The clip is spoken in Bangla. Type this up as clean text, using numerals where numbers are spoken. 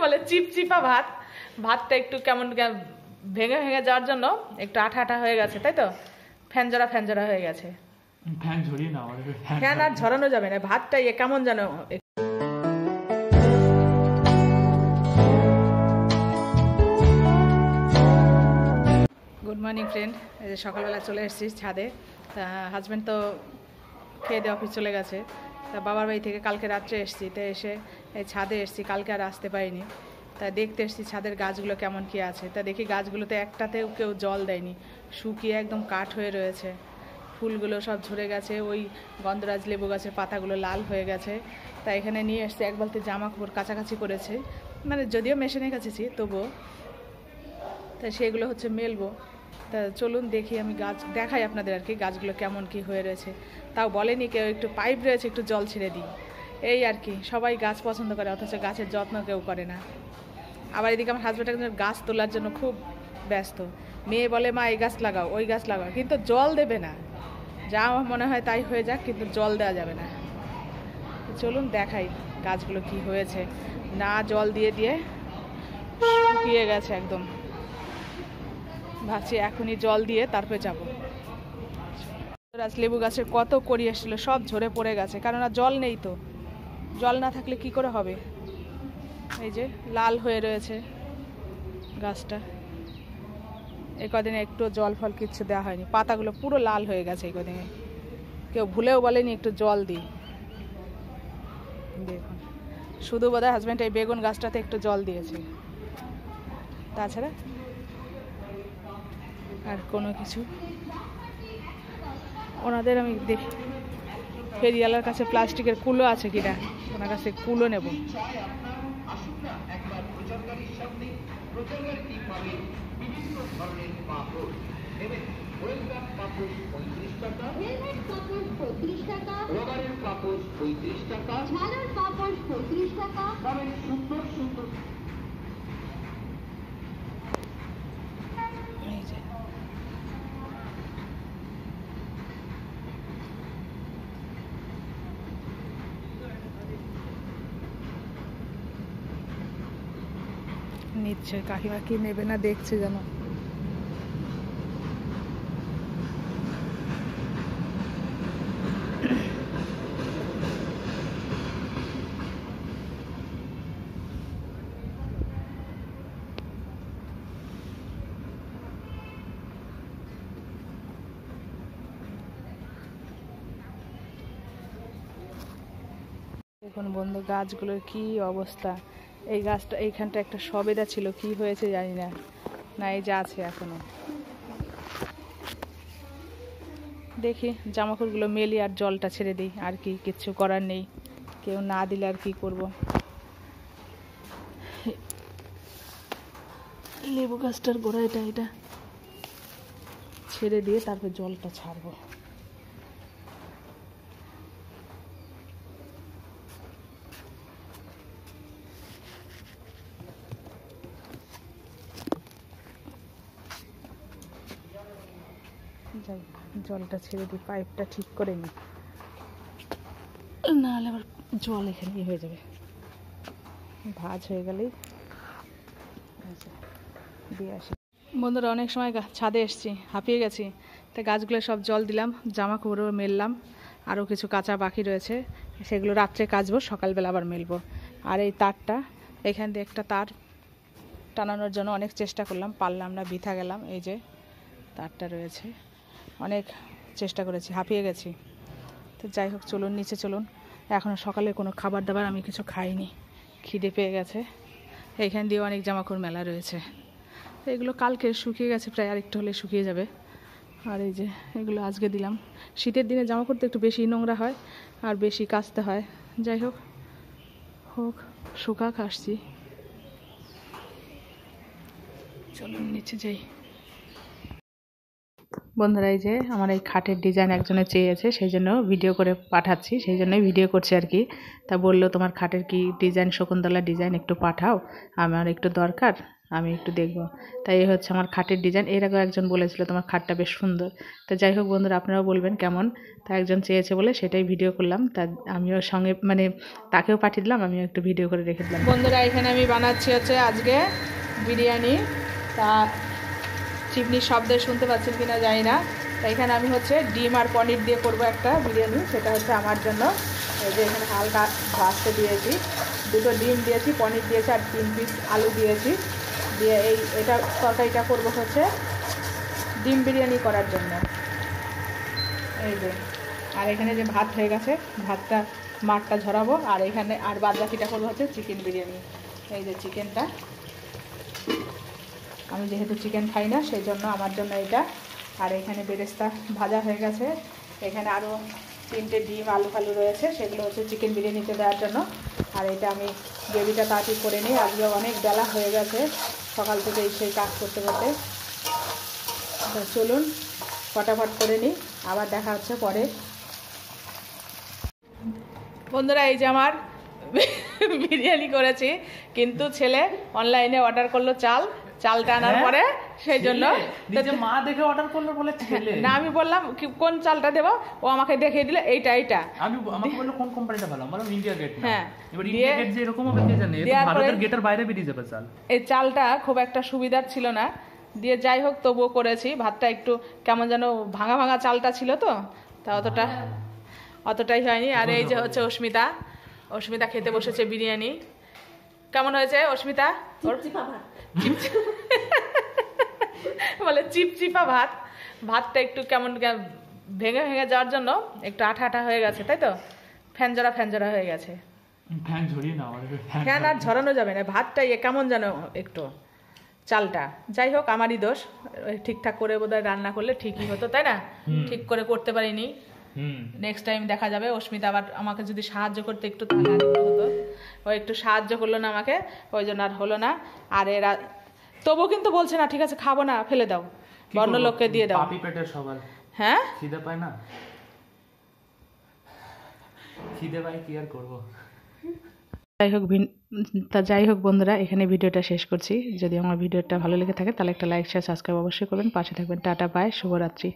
বলে চিপচিপা ভাত। ভাতটা একটু কেমন ভেঙে ভেঙে যাওয়ার জন্য একটু আঠা আঠা হয়ে গেছে, তাই তো? ফ্যানজরা ফ্যানজরা হয়ে গেছে। ফ্যান আর ঝরানো যাবে না, ভাতটা কেমন যেন। গুড মর্নিং ফ্রেন্ড, এই যে সকালবেলা চলে এসেছি ছাদে। তা হাজব্যান্ড তো খেয়ে দিয়ে অফিস চলে গেছে। তা বাবার বাড়ি থেকে কালকে রাত্রে এসেছি, তো এসে এই ছাদে এসেছি, কালকে আর আসতে পারিনি। তা দেখতে এসেছি ছাদের গাছগুলো কেমন কী আছে। তা দেখি গাছগুলোতে একটাতেও কেউ জল দেয়নি, শুকিয়ে একদম কাঠ হয়ে রয়েছে। ফুলগুলো সব ঝরে গেছে, ওই গন্ধরাজ লেবু গাছের পাতাগুলো লাল হয়ে গেছে। তা এখানে নিয়ে এসেছি, এক বালতি জামা কাপড় কাছাকাছি করেছে, মানে যদিও মেশিনে কাছেছি তবুও। তা সেগুলো হচ্ছে মেলবো। তা চলুন দেখি, আমি গাছ দেখাই আপনাদের আর কি, গাছগুলো কেমন কি হয়ে রয়েছে। তাও বলেনি কেউ একটু পাইপ রয়েছে একটু জল ছেড়ে দিই, এই আর কি। সবাই গাছ পছন্দ করে, অথচ গাছের যত্ন কেউ করে না। আবার এদিকে আমার হাজব্যান্ড একজন গাছ তোলার জন্য খুব ব্যস্ত। মেয়ে বলে মা এই গাছ লাগাও ওই গাছ লাগাও, কিন্তু জল দেবে না। যা আমার মনে হয় তাই হয়ে যাক, কিন্তু জল দেওয়া যাবে না। চলুন দেখাই গাছগুলো কি হয়েছে। না জল দিয়ে দিয়ে শুকিয়ে গেছে একদম। ভাবছি এখনই জল দিয়ে তারপরে যাবো। লেবু গাছের কত কড়ি এসেছিলো, সব ঝরে পড়ে গেছে, কারণ জল নেই তো। জল না থাকলে কি করে হবে। এই যে লাল হয়ে রয়েছে গাছটা, এই কদিনে একটু জল ফল কিচ্ছু দেওয়া হয়নি, পাতাগুলো পুরো লাল হয়ে গেছে এই কদিনে। কেউ ভুলেও বলেনি একটু জল দিই। দেখুন, শুধু বোধহয় হাজব্যান্ড এই বেগুন গাছটাতে একটু জল দিয়েছে, তাছাড়া আর কোনো কিছু। ওনাদের আমি দেখি ফেরিওয়ালার কাছে প্লাস্টিকের কুলো আছে কিনা, ওনার কাছে কুলো নেব। নিচ্ছে কাকিমা, কি নেবে না দেখছে যেন। দেখুন বন্ধু, গাছগুলোর কি অবস্থা। এই গাছটা এইখানটা একটা সবেদা ছিল, কি হয়েছে জানি না। না এই যে আছে এখনো। দেখি জামাকাপড়গুলো মেলি আর জলটা ছেড়ে দিই, আর কি কিচ্ছু করার নেই। কেউ না দিলে আর কি করব। লেবু গাছটার গোড়া এটা ছেড়ে দিয়ে তারপর জলটা ছাড়বো। যাই, জলটা ছেড়ে দিই, পাইপটা ঠিক করে নিই, নাহলে আবার জল এখানেই হয়ে যাবে। ভাঁজ হয়ে গেলেই দিয়ে আসি। বন্ধুরা, অনেক সময় ছাদে এসছি, হাঁপিয়ে গেছি। তো গাছগুলো সব জল দিলাম, জামা কাপড়ও মেললাম, আরও কিছু কাঁচা বাকি রয়েছে, সেগুলো রাত্রে কাচবো, সকালবেলা আবার মেলবো। আর এই তারটা, এখান দিয়ে একটা তার টানানোর জন্য অনেক চেষ্টা করলাম, পারলাম না, বৃথা গেলাম। এই যে তারটা রয়েছে, অনেক চেষ্টা করেছি, হাঁপিয়ে গেছি। তো যাই হোক, চলুন নিচে চলুন। এখনও সকালে কোনো খাবার দাবার আমি কিছু খাইনি, খিদে পেয়ে গেছে। এইখান দিয়ে অনেক জামাকাপড় মেলা রয়েছে, তো এগুলো কালকে শুকিয়ে গেছে, প্রায় আরেকটু হলে শুকিয়ে যাবে। আর এই যে এগুলো আজকে দিলাম। শীতের দিনে জামাকাপড় তো একটু বেশি নোংরা হয় আর বেশি কাচতে হয়। যাই হোক শুকাক, আসছি। চলুন নিচে যাই। বন্ধুরা এই যে আমার এই খাটের ডিজাইন একজনে চেয়েছে, সেই জন্য ভিডিও করে পাঠাচ্ছি, সেই জন্যই ভিডিও করছি আর কি। তা বললো তোমার খাটের কি ডিজাইন, শকুন্তলা ডিজাইন একটু পাঠাও, আমার একটু দরকার, আমি একটু দেখবো। তাই এই হচ্ছে আমার খাটের ডিজাইন। এর আগেও একজন বলেছিল তোমার খাটটা বেশ সুন্দর। তো যাই হোক বন্ধুরা, আপনারাও বলবেন কেমন। তা একজন চেয়েছে বলে সেটাই ভিডিও করলাম। তা আমিও সঙ্গে মানে তাকেও পাঠিয়ে দিলাম, আমিও একটু ভিডিও করে রেখে দিলাম। বন্ধুরা এখানে আমি বানাচ্ছি হচ্ছে আজকে বিরিয়ানি। তা চিমনির শব্দ শুনতে পাচ্ছেন কিনা জানি না। তাই এখানে আমি হচ্ছে ডিম আর পনির দিয়ে করব একটা বিরিয়ানি, সেটা হচ্ছে আমার জন্য। এই যে এখানে হালকা ভাজতে দিয়েছি, 2টো ডিম দিয়েছি, পনির দিয়েছি আর 3 পিস আলু দিয়েছি। দিয়ে এটা তরকারিটা করব হচ্ছে ডিম বিরিয়ানি করার জন্য। এই যে আর এখানে যে ভাত হয়ে গেছে, ভাতটা মাঠটা ঝরাবো। আর এখানে আর বাদ বাকিটা করবো হচ্ছে চিকেন বিরিয়ানি। এই যে চিকেনটা, আমি যেহেতু চিকেন খাই না সেই জন্য আমার জন্য এটা। আর এখানে বেরেস্তা ভাজা হয়ে গেছে, এখানে আরও 3টে ডিম আলু ফালু রয়েছে, সেগুলো হচ্ছে চিকেন বিরিয়ানিতে দেওয়ার জন্য। আর এটা আমি গ্রেভিটা তাড়াতাড়ি করে নিই, আজকে অনেক বেলা হয়ে গেছে সকাল থেকে সেই কাজ করতে করতে। চলুন ফটাফট করে নিই, আবার দেখা হচ্ছে পরে। বন্ধুরা এই যে আমার বিরিয়ানি করেছি, কিন্তু ছেলে অনলাইনে অর্ডার করলো চালটা আনার পরে, সেই জন্য মা দেখে অর্ডার করলো বলে ছেলে না, আমি বললাম কোন চালটা দেবো, ও আমাকে দেখিয়ে দিল এইটা। আমি আমাকে বললো কোন কোম্পানিটা ভালো, আমরা ইন্ডিয়া গেট। হ্যাঁ, এবার ইন্ডিয়া গেট যে এরকম হবে কে জানে, এটা ভারতের গেটের বাইরে বেরিয়ে যাবে চাল। এই চালটা খুব একটা সুবিধার ছিল না, দিয়ে যাই হোক তবুও করেছি। ভাতটা একটু কেমন যেন ভাঙা ভাঙা চালটা ছিল, তো তা অতটাই হয়নি। আর এই যে হচ্ছে অস্মিতা খেতে বসেছে বিরিয়ানি। কেমন হয়েছে অস্মিতা? বলে চিপচিপা ভাত। ভাতটা একটু কেমন ভেঙে ভেঙে যাওয়ার জন্য একটু আঠা আঠা হয়ে গেছে, তাই তো? ফ্যানজরা হয়ে গেছে। ফ্যান আর ঝরানো যাবে না, ভাতটা কেমন যেন একটু চালটা। যাই হোক আমারই দোষ, ঠিকঠাক করে বোধহয় রান্না করলে ঠিকই হতো, তাই না? ঠিক করে করতে পারিনি। নেক্সট টাইম দেখা যাবে। অস্মিতা আবার আমাকে যদি সাহায্য করতে একটু, তাহলে আর একটু হতো। ও একটু সাহায্য করলো না আমাকে, ওই জন্য আর হলো না। আর এরা তবু কিন্তু বলছে না ঠিক আছে খাবো না, ফেলে দাও, বন্য লোককে দিয়ে দাও। পেটের সবার হ্যাঁ, খিদে পায় না, খিদে পায় কি আর করবো। যাই হোক বন্ধুরা, এখানে ভিডিওটা শেষ করছি। যদি আমার ভিডিওটা ভালো লেগে থাকে তাহলে একটা লাইক শেয়ার সাবস্ক্রাইব অবশ্যই করবেন, পাশে থাকবেন। টাটা, বাই, শুভরাত্রি।